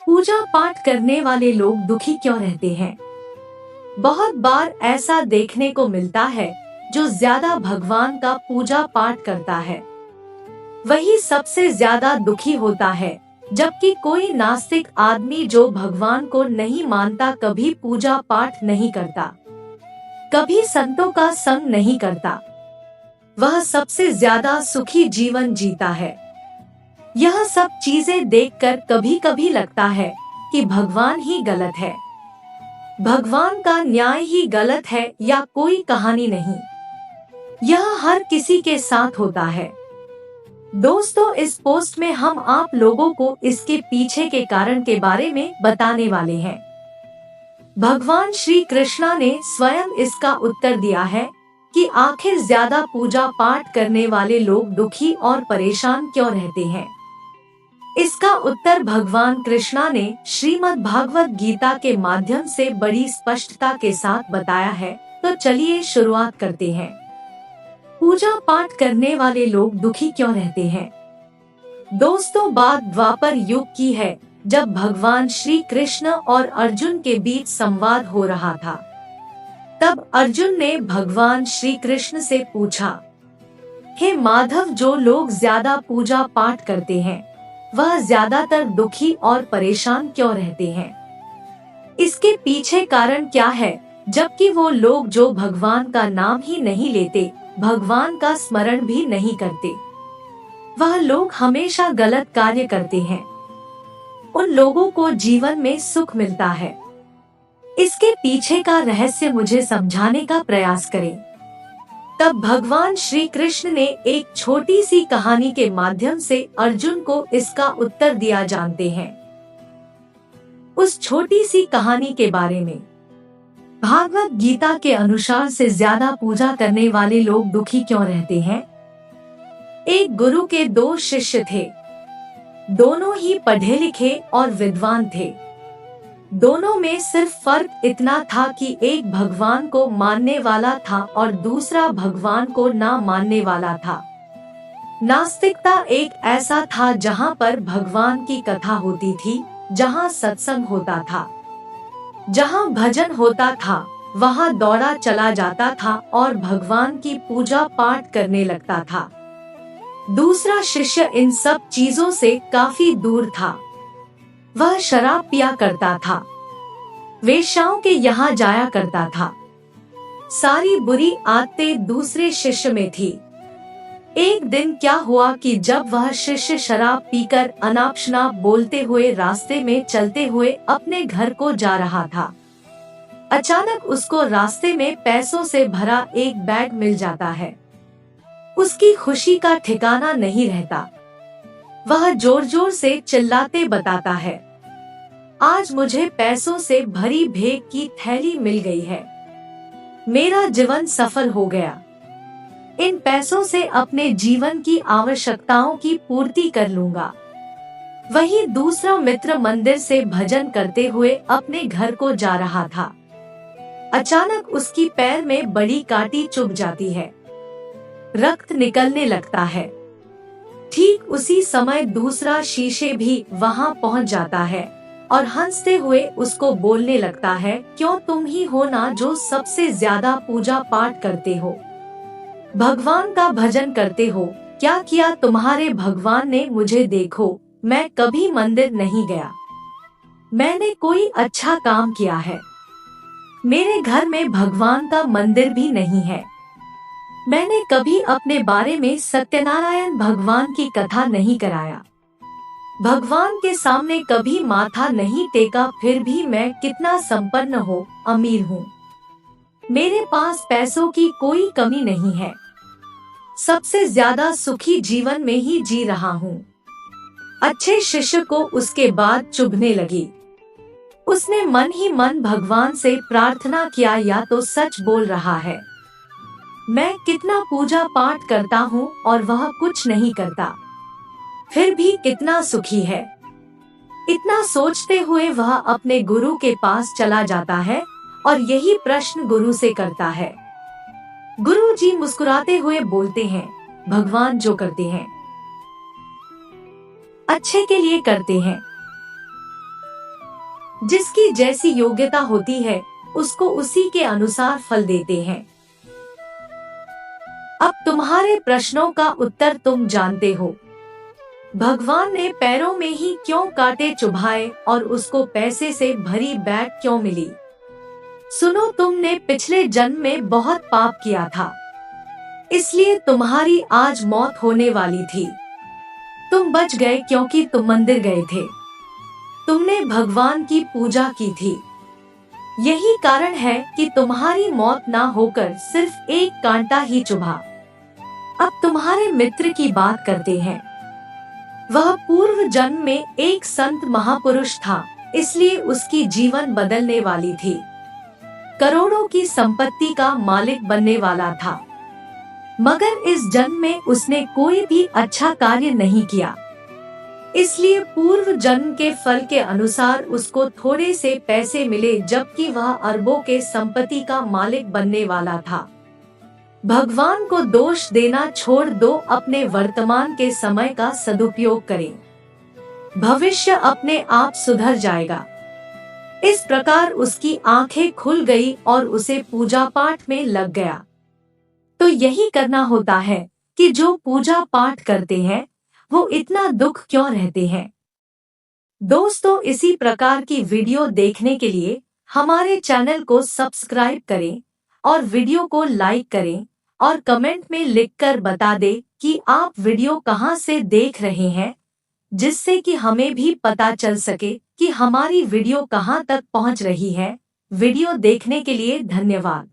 पूजा पाठ करने वाले लोग दुखी क्यों रहते हैं? बहुत बार ऐसा देखने को मिलता है, जो ज्यादा भगवान का पूजा पाठ करता है वही सबसे ज्यादा दुखी होता है, जबकि कोई नास्तिक आदमी जो भगवान को नहीं मानता कभी पूजा पाठ नहीं करता, कभी संतों का संग नहीं करता, वह सबसे ज्यादा सुखी जीवन जीता है। यह सब चीजें देखकर कभी कभी लगता है कि भगवान ही गलत है, भगवान का न्याय ही गलत है या कोई कहानी नहीं। यह हर किसी के साथ होता है। दोस्तों, इस पोस्ट में हम आप लोगों को इसके पीछे के कारण के बारे में बताने वाले हैं। भगवान श्री कृष्णा ने स्वयं इसका उत्तर दिया है कि आखिर ज्यादा पूजा पाठ करने वाले लोग दुखी और परेशान क्यों रहते हैं। इसका उत्तर भगवान कृष्णा ने श्रीमद् भागवत गीता के माध्यम से बड़ी स्पष्टता के साथ बताया है। तो चलिए शुरुआत करते हैं। पूजा पाठ करने वाले लोग दुखी क्यों रहते हैं? दोस्तों, बात द्वापर युग की है, जब भगवान श्री कृष्ण और अर्जुन के बीच संवाद हो रहा था। तब अर्जुन ने भगवान श्री कृष्ण से पूछा, हे माधव, जो लोग ज्यादा पूजा पाठ करते हैं वह ज्यादातर दुखी और परेशान क्यों रहते हैं? इसके पीछे कारण क्या है, जबकि वो लोग जो भगवान का नाम ही नहीं लेते, भगवान का स्मरण भी नहीं करते, वह लोग हमेशा गलत कार्य करते हैं। उन लोगों को जीवन में सुख मिलता है। इसके पीछे का रहस्य मुझे समझाने का प्रयास करें। तब भगवान श्री कृष्ण ने एक छोटी सी कहानी के माध्यम से अर्जुन को इसका उत्तर दिया। जानते हैं उस छोटी सी कहानी के बारे में। भागवत गीता के अनुसार से ज्यादा पूजा करने वाले लोग दुखी क्यों रहते हैं? एक गुरु के दो शिष्य थे। दोनों ही पढ़े लिखे और विद्वान थे। दोनों में सिर्फ फर्क इतना था कि एक भगवान को मानने वाला था और दूसरा भगवान को ना मानने वाला था। नास्तिकता एक ऐसा था जहाँ पर भगवान की कथा होती थी, जहाँ सत्संग होता था, जहाँ भजन होता था, वहाँ दौड़ा चला जाता था और भगवान की पूजा पाठ करने लगता था। दूसरा शिष्य इन सब चीजों से काफी दूर था। वह शराब पिया करता था, वेश्याओं के यहाँ जाया करता था। सारी बुरी आदतें दूसरे शिष्य में थी। एक दिन क्या हुआ कि जब वह शिष्य शराब पीकर अनाप शनाप बोलते हुए रास्ते में चलते हुए अपने घर को जा रहा था, अचानक उसको रास्ते में पैसों से भरा एक बैग मिल जाता है। उसकी खुशी का ठिकाना नहीं रहता। वह जोर जोर से चिल्लाते बताता है, आज मुझे पैसों से भरी भेंट की थैली मिल गई है। मेरा जीवन सफल हो गया। इन पैसों से अपने जीवन की आवश्यकताओं की पूर्ति कर लूंगा। वही दूसरा मित्र मंदिर से भजन करते हुए अपने घर को जा रहा था। अचानक उसकी पैर में बड़ी कांटी चुभ जाती है। रक्त निकलने लगता है। ठीक उसी समय दूसरा शीशे भी वहां पहुंच जाता है और हंसते हुए उसको बोलने लगता है, क्यों तुम ही हो ना जो सबसे ज्यादा पूजा पाठ करते हो, भगवान का भजन करते हो। क्या किया तुम्हारे भगवान ने मुझे? देखो, मैं कभी मंदिर नहीं गया। मैंने कोई अच्छा काम किया है। मेरे घर में भगवान का मंदिर भी नहीं है। मैंने कभी अपने बारे में सत्यनारायण भगवान की कथा नहीं कराया। भगवान के सामने कभी माथा नहीं टेका। फिर भी मैं कितना संपन्न हो, अमीर हूँ। मेरे पास पैसों की कोई कमी नहीं है। सबसे ज्यादा सुखी जीवन में ही जी रहा हूँ। अच्छे शिष्य को उसके बाद चुभने लगी। उसने मन ही मन भगवान से प्रार्थना किया, या तो सच बोल रहा है। मैं कितना पूजा पाठ करता हूँ और वह कुछ नहीं करता, फिर भी कितना सुखी है। इतना सोचते हुए वह अपने गुरु के पास चला जाता है और यही प्रश्न गुरु से करता है। गुरु जी मुस्कुराते हुए बोलते हैं, भगवान जो करते हैं अच्छे के लिए करते हैं। जिसकी जैसी योग्यता होती है उसको उसी के अनुसार फल देते हैं। अब तुम्हारे प्रश्नों का उत्तर तुम जानते हो। भगवान ने पैरों में ही क्यों कांटे चुभाए और उसको पैसे से भरी बैग क्यों मिली? सुनो, तुमने पिछले जन्म में बहुत पाप किया था, इसलिए तुम्हारी आज मौत होने वाली थी। तुम बच गए क्योंकि तुम मंदिर गए थे, तुमने भगवान की पूजा की थी। यही कारण है कि तुम्हारी मौत ना होकर सिर्फ एक कांटा ही चुभा। अब तुम्हारे मित्र की बात करते हैं। वह पूर्व जन्म में एक संत महापुरुष था, इसलिए उसकी जीवन बदलने वाली थी। करोड़ों की संपत्ति का मालिक बनने वाला था, मगर इस जन्म में उसने कोई भी अच्छा कार्य नहीं किया, इसलिए पूर्व जन्म के फल के अनुसार उसको थोड़े से पैसे मिले, जबकि वह अरबों के संपत्ति का मालिक बनने वाला था। भगवान को दोष देना छोड़ दो, अपने वर्तमान के समय का सदुपयोग करें, भविष्य अपने आप सुधर जाएगा। इस प्रकार उसकी आंखें खुल गई और उसे पूजा पाठ में लग गया। तो यही करना होता है कि जो पूजा पाठ करते हैं वो इतना दुख क्यों रहते हैं। दोस्तों, इसी प्रकार की वीडियो देखने के लिए हमारे चैनल को सब्सक्राइब करें और वीडियो को लाइक करें और कमेंट में लिखकर बता दें कि आप वीडियो कहां से देख रहे हैं, जिससे कि हमें भी पता चल सके कि हमारी वीडियो कहां तक पहुंच रही है। वीडियो देखने के लिए धन्यवाद।